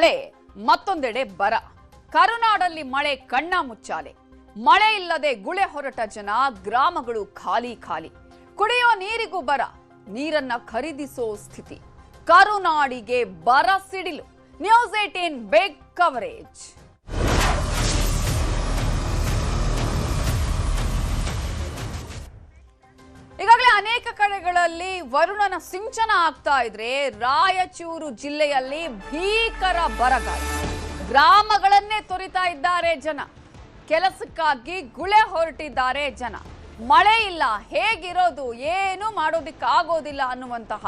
ಮಳೆ, ಮತ್ತೊಂದೆಡೆ ಬರ. ಕರುನಾಡಲ್ಲಿ ಮಳೆ ಕಣ್ಣ ಮುಚ್ಚಾಲೆ. ಮಳೆ ಇಲ್ಲದೆ ಗುಳೆ ಹೊರಟ ಜನ, ಗ್ರಾಮಗಳು ಖಾಲಿ ಖಾಲಿ. ಕುಡಿಯೋ ನೀರಿಗೂ ಬರ, ನೀರನ್ನ ಖರೀದಿಸೋ ಸ್ಥಿತಿ. ಕರುನಾಡಿಗೆ ಬರ ಸಿಡಿಲು. News 18 big coverage. ಈಗಾಗಲೇ ಅನೇಕ ಕಡೆಗಳಲ್ಲಿ ವರುಣನ ಸಿಂಚನ ಆಗ್ತಾ ಇದ್ರೆ, ರಾಯಚೂರು ಜಿಲ್ಲೆಯಲ್ಲಿ ಭೀಕರ ಬರಗಾಲ. ಗ್ರಾಮಗಳನ್ನೇ ತೊರಿತಾ ಇದ್ದಾರೆ ಜನ. ಕೆಲಸಕ್ಕಾಗಿ ಗುಳೆ ಹೊರಟಿದ್ದಾರೆ ಜನ. ಮಳೆ ಇಲ್ಲ, ಹೇಗಿರೋದು, ಏನು ಮಾಡೋದಿಕ್ಕಾಗೋದಿಲ್ಲ ಅನ್ನುವಂತಹ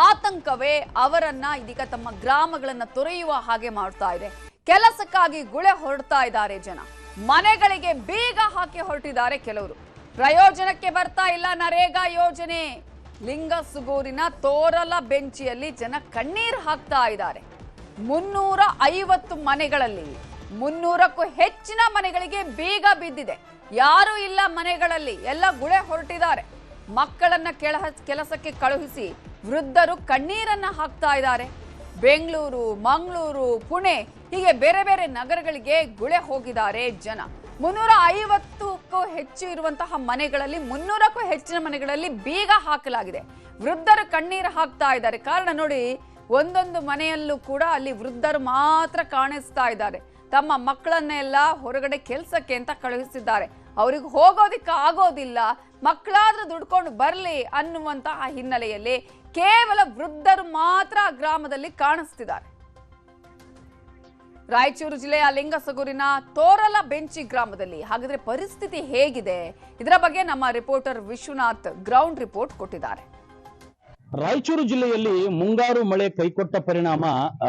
ಆತಂಕವೇ ಅವರನ್ನ ಇದೀಗ ತಮ್ಮ ಗ್ರಾಮಗಳನ್ನ ತೊರೆಯುವ ಹಾಗೆ ಮಾಡ್ತಾ ಇದೆ. ಕೆಲಸಕ್ಕಾಗಿ ಗುಳೆ ಹೊರಡ್ತಾ ಇದ್ದಾರೆ ಜನ. ಮನೆಗಳಿಗೆ ಬೀಗ ಹಾಕಿ ಹೊರಟಿದ್ದಾರೆ ಕೆಲವರು. ಪ್ರಯೋಜನಕ್ಕೆ ಬರ್ತಾ ಇಲ್ಲ ನರೇಗಾ ಯೋಜನೆ. ಲಿಂಗಸುಗೂರಿನ ತೋರಲ ಬೆಂಚಿಯಲ್ಲಿ ಜನ ಕಣ್ಣೀರು ಹಾಕ್ತಾ ಇದ್ದಾರೆ. 350 ಮನೆಗಳಲ್ಲಿ 300ಕ್ಕೂ ಹೆಚ್ಚಿನ ಮನೆಗಳಿಗೆ ಬೀಗ ಬಿದ್ದಿದೆ. ಯಾರು ಇಲ್ಲ ಮನೆಗಳಲ್ಲಿ, ಎಲ್ಲ ಗುಳೆ ಹೊರಟಿದ್ದಾರೆ. ಮಕ್ಕಳನ್ನ ಕೆಲಸಕ್ಕೆ ಕಳುಹಿಸಿ ವೃದ್ಧರು ಕಣ್ಣೀರನ್ನ ಹಾಕ್ತಾ ಇದ್ದಾರೆ. ಬೆಂಗಳೂರು, ಮಂಗಳೂರು, ಪುಣೆ ಹೀಗೆ ಬೇರೆ ಬೇರೆ ನಗರಗಳಿಗೆ ಗುಳೆ ಹೋಗಿದ್ದಾರೆ ಜನ. 350ಕ್ಕೂ ಹೆಚ್ಚು ಇರುವಂತಹ ಮನೆಗಳಲ್ಲಿ 300ಕ್ಕೂ ಹೆಚ್ಚಿನ ಮನೆಗಳಲ್ಲಿ ಬೀಗ ಹಾಕಲಾಗಿದೆ. ವೃದ್ಧರು ಕಣ್ಣೀರು ಹಾಕ್ತಾ ಇದ್ದಾರೆ. ಕಾರಣ ನೋಡಿ, ಒಂದೊಂದು ಮನೆಯಲ್ಲೂ ಕೂಡ ಅಲ್ಲಿ ವೃದ್ಧರು ಮಾತ್ರ ಕಾಣಿಸ್ತಾ ಇದ್ದಾರೆ. ತಮ್ಮ ಮಕ್ಕಳನ್ನೆಲ್ಲ ಹೊರಗಡೆ ಕೆಲಸಕ್ಕೆ ಅಂತ ಕಳುಹಿಸಿದ್ದಾರೆ. ಅವ್ರಿಗೆ ಹೋಗೋದಿಕ್ಕೆ ಆಗೋದಿಲ್ಲ, ಮಕ್ಕಳಾದ್ರೂ ದುಡ್ಕೊಂಡು ಬರಲಿ ಅನ್ನುವಂತಹ ಹಿನ್ನೆಲೆಯಲ್ಲಿ ಕೇವಲ ವೃದ್ಧರು ಮಾತ್ರ ಗ್ರಾಮದಲ್ಲಿ ಕಾಣಿಸ್ತಿದ್ದಾರೆ. ರಾಯಚೂರು ಜಿಲ್ಲೆಯ ಲಿಂಗಸಗೂರಿನ ತೋರಲ ಬೆಂಚಿ ಗ್ರಾಮದಲ್ಲಿ ಹಾಗಾದ್ರೆ ಪರಿಸ್ಥಿತಿ ಹೇಗಿದೆ? ಇದರ ಬಗ್ಗೆ ನಮ್ಮ ರಿಪೋರ್ಟರ್ ವಿಶ್ವನಾಥ್ ಗ್ರೌಂಡ್ ರಿಪೋರ್ಟ್ ಕೊಟ್ಟಿದ್ದಾರೆ. ರಾಯಚೂರು ಜಿಲ್ಲೆಯಲ್ಲಿ ಮುಂಗಾರು ಮಳೆ ಕೈಕೊಟ್ಟ ಪರಿಣಾಮ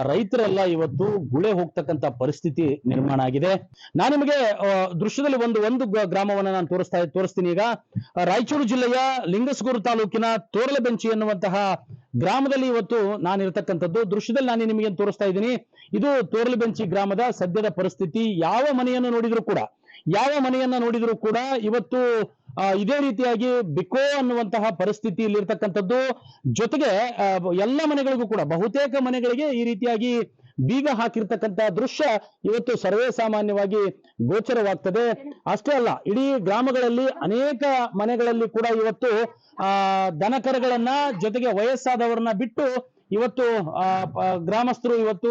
ರೈತರೆಲ್ಲ ಇವತ್ತು ಗುಳೆ ಹೋಗ್ತಕ್ಕಂತ ಪರಿಸ್ಥಿತಿ ನಿರ್ಮಾಣ ಆಗಿದೆ. ನಾನು ನಿಮಗೆ ದೃಶ್ಯದಲ್ಲಿ ಒಂದು ಗ್ರಾಮವನ್ನು ನಾನು ತೋರಿಸ್ತೀನಿ. ಈಗ ರಾಯಚೂರು ಜಿಲ್ಲೆಯ ಲಿಂಗಸಗೂರು ತಾಲೂಕಿನ ತೋರಲಬೆಂಚಿ ಎನ್ನುವಂತಹ ಗ್ರಾಮದಲ್ಲಿ ಇವತ್ತು ನಾನು ಇರತಕ್ಕಂಥದ್ದು. ದೃಶ್ಯದಲ್ಲಿ ನಾನು ನಿಮಗೆ ತೋರಿಸ್ತಾ ಇದ್ದೀನಿ. ಇದು ತೋರಲಬೆಂಚಿ ಗ್ರಾಮದ ಸದ್ಯದ ಪರಿಸ್ಥಿತಿ. ಯಾವ ಮನೆಯನ್ನ ನೋಡಿದ್ರು ಕೂಡ ಇವತ್ತು ಇದೇ ರೀತಿಯಾಗಿ ಬಿಕೋ ಅನ್ನುವಂತಹ ಪರಿಸ್ಥಿತಿಯಲ್ಲಿ ಇರ್ತಕ್ಕಂಥದ್ದು. ಜೊತೆಗೆ ಎಲ್ಲ ಮನೆಗಳಿಗೂ ಕೂಡ, ಬಹುತೇಕ ಮನೆಗಳಿಗೆ ಈ ರೀತಿಯಾಗಿ ಬೀಗ ಹಾಕಿರ್ತಕ್ಕಂತಹ ದೃಶ್ಯ ಇವತ್ತು ಸರ್ವೇ ಸಾಮಾನ್ಯವಾಗಿ ಗೋಚರವಾಗ್ತದೆ. ಅಷ್ಟೇ ಅಲ್ಲ, ಇಡೀ ಗ್ರಾಮಗಳಲ್ಲಿ ಅನೇಕ ಮನೆಗಳಲ್ಲಿ ಕೂಡ ಇವತ್ತು ದನಕರುಗಳನ್ನ, ಜೊತೆಗೆ ವಯಸ್ಸಾದವರನ್ನ ಬಿಟ್ಟು ಇವತ್ತು ಗ್ರಾಮಸ್ಥರು ಇವತ್ತು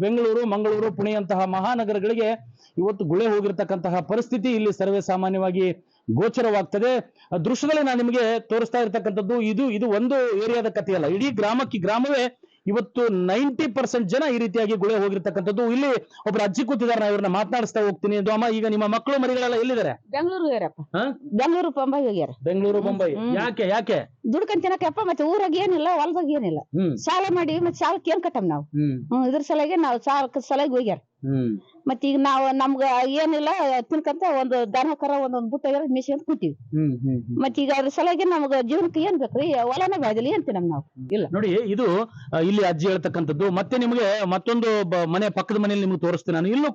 ಬೆಂಗಳೂರು, ಮಂಗಳೂರು, ಪುಣೆಯಂತಹ ಮಹಾನಗರಗಳಿಗೆ ಇವತ್ತು ಗುಳೆ ಹೋಗಿರ್ತಕ್ಕಂತಹ ಪರಿಸ್ಥಿತಿ ಇಲ್ಲಿ ಸರ್ವೇ ಸಾಮಾನ್ಯವಾಗಿ ಗೋಚರವಾಗ್ತದೆ. ದೃಶ್ಯದಲ್ಲಿ ನಾನು ನಿಮಗೆ ತೋರಿಸ್ತಾ ಇರ್ತಕ್ಕಂಥದ್ದು ಇದು ಒಂದು ಏರಿಯಾದ ಕಥೆಯಲ್ಲ. ಇಡೀ ಗ್ರಾಮವೇ ಇವತ್ತು 90% ಜನ ಈ ರೀತಿಯಾಗಿ ಗುಳೆ ಹೋಗಿರ್ತಕ್ಕಂಥದ್ದು. ಇಲ್ಲಿ ಒಬ್ರು ಅಜ್ಜಿ ಕೂತಿದ್ದಾರೆ, ನಾ ಇವ್ರನ್ನ ಮಾತನಾಡಿಸ್ತಾ ಹೋಗ್ತೀನಿ. ಅಮ್ಮ, ಈಗ ನಿಮ್ಮ ಮಕ್ಕಳು ಮರಿಗಳೆಲ್ಲ ಎಲ್ಲಿದ್ದಾರೆ? ಬೆಂಗಳೂರು ಬೊಂಬೈ ಹೋಗ್ಯಾರ. ಬೆಂಗಳೂರು ಬೊಂಬೈ. ಯಾಕೆ ದುಡ್ಕೊಂಡ್ ತಿನ್ನಕಪ್ಪ. ಮತ್ತೆ ಊರಾಗ ಏನಿಲ್ಲ, ಹೊಲದಾಗ ಏನಿಲ್ಲ. ಸಾಲ ಮಾಡಿ ಮತ್ತೆ ಸಾಲಕ್ಕೆ ಏನ್ ಕಟ್ಟಮ್ ನಾವು? ಇದ್ರ ಸಲಾಗಿ ನಾವು ಸಾಲಕ್ಕೆ ಸಲಾಗಿ ಹೋಗ್ಯಾರ. ಮತ್ತ ಈಗ ನಾವು ನಮ್ಗ ಏನಿಲ್ಲ ತಿನ್ಕಂತ ಒಂದು ದನ ಕರ ಒಂದೊಂದ್ ಬುಟ್ಟ ಮಿಷಿ ಅಂತ ಕೂತೀವಿ. ಮತ್ತ ಈಗ ಅದ್ರ ಸಲಾಗಿ ನಮ್ಗ ಜೀವನಕ್ಕೆ ಏನ್ ಬೇಕ್ರಿ? ಹೊಲನೇ ಬಾಯ್ದಲ್ಲಿ ಏನ್ ತಿನ್ನಮ್ ನಾವು? ಇಲ್ಲ ನೋಡಿ, ಇದು ಇಲ್ಲಿ ಅಜ್ಜಿ ಹೇಳ್ತಕ್ಕಂಥದ್ದು. ಮತ್ತೆ ನಿಮಗೆ ಮತ್ತೊಂದು ಮನೆ ಪಕ್ಕದ ಮನೆಯಲ್ಲಿ ನಿಮ್ಗೆ ತೋರಿಸ್ತೀನಿ ನಾನು. ಇಲ್ಲೂ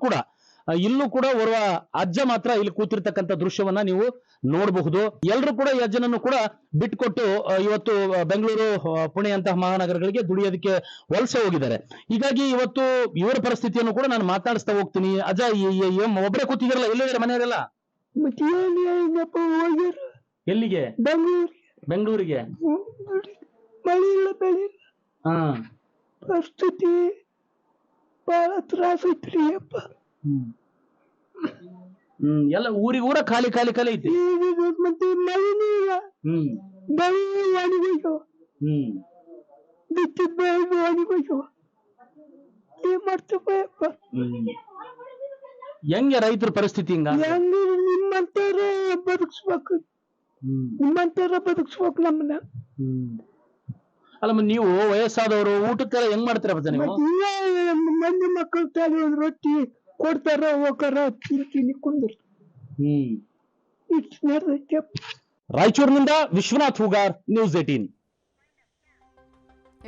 ಕೂಡ ಓರ್ವ ಅಜ್ಜ ಮಾತ್ರ ಇಲ್ಲಿ ಕೂತಿರ್ತಕ್ಕಂಥ ದೃಶ್ಯವನ್ನ ನೀವು ನೋಡಬಹುದು. ಎಲ್ಲರೂ ಕೂಡ ಈ ಅಜ್ಜನನ್ನು ಕೂಡ ಬಿಟ್ಕೊಟ್ಟು ಇವತ್ತು ಬೆಂಗಳೂರು, ಪುಣೆ ಅಂತಹ ಮಹಾನಗರಗಳಿಗೆ ದುಡಿಯೋದಕ್ಕೆ ವಲಸೆ ಹೋಗಿದ್ದಾರೆ. ಹೀಗಾಗಿ ಇವತ್ತು ಇವರ ಪರಿಸ್ಥಿತಿಯನ್ನು ಕೂಡ ನಾನು ಮಾತಾಡಿಸ್ತಾ ಹೋಗ್ತೀನಿ. ಅಜ್ಜ, ಒಬ್ಬರೇ ಕೂತಿದಾರಲ್ಲ, ಎಲ್ಲಿದ್ದಾರೆ ಮನೆಯವರೆಲ್ಲ? ಎಲ್ಲಿಗೆ? ಬೆಂಗಳೂರಿಗೆ. ಪರಿಸ್ಥಿತಿ ಬಹಳ ತ್ರಾಸ ಐತ್ರಿ ಅಪ್ಪ. ಎಲ್ಲ ಊರ ಖಾಲಿ ಐತಿ. ಮತ್ತೆ ಮಳೆನೇ ಇಲ್ಲ. ಬೆಳೆ ಒಣಗೋಯ್ತು, ಬಿತ್ತಿದ ಬೆಳೆ ಒಣಗೋಯ್ತು. ಏನ್ ಮಾಡ್ತಪ್ಪ? ಹೆಂಗೆ ರೈತರ ಪರಿಸ್ಥಿತಿ? ನಿಮ್ಮಂತರ ಬದುಕ್ಸ್ಬೇಕು, ನಮ್ಮನ್ನ. ಅಲ್ಲ, ನೀವು ವಯಸ್ಸಾದವರು ಊಟಕ್ಕೆಲ್ಲ ಹೆಂಗ್ ಮಾಡ್ತೀರ? ಮಂದಿ ಮಕ್ಕಳು ತಾಲಿ ಒಂದ್ ರೊಟ್ಟಿ ಕೊಡ್ತಾರ, ಹೋಗಾರ, ತಿಂತೀನಿ ಕುಂದ್ರ. ರಾಯಚೂರಿನಿಂದ ವಿಶ್ವನಾಥ್ ಹೂಗಾರ್, ನ್ಯೂಸ್ 18.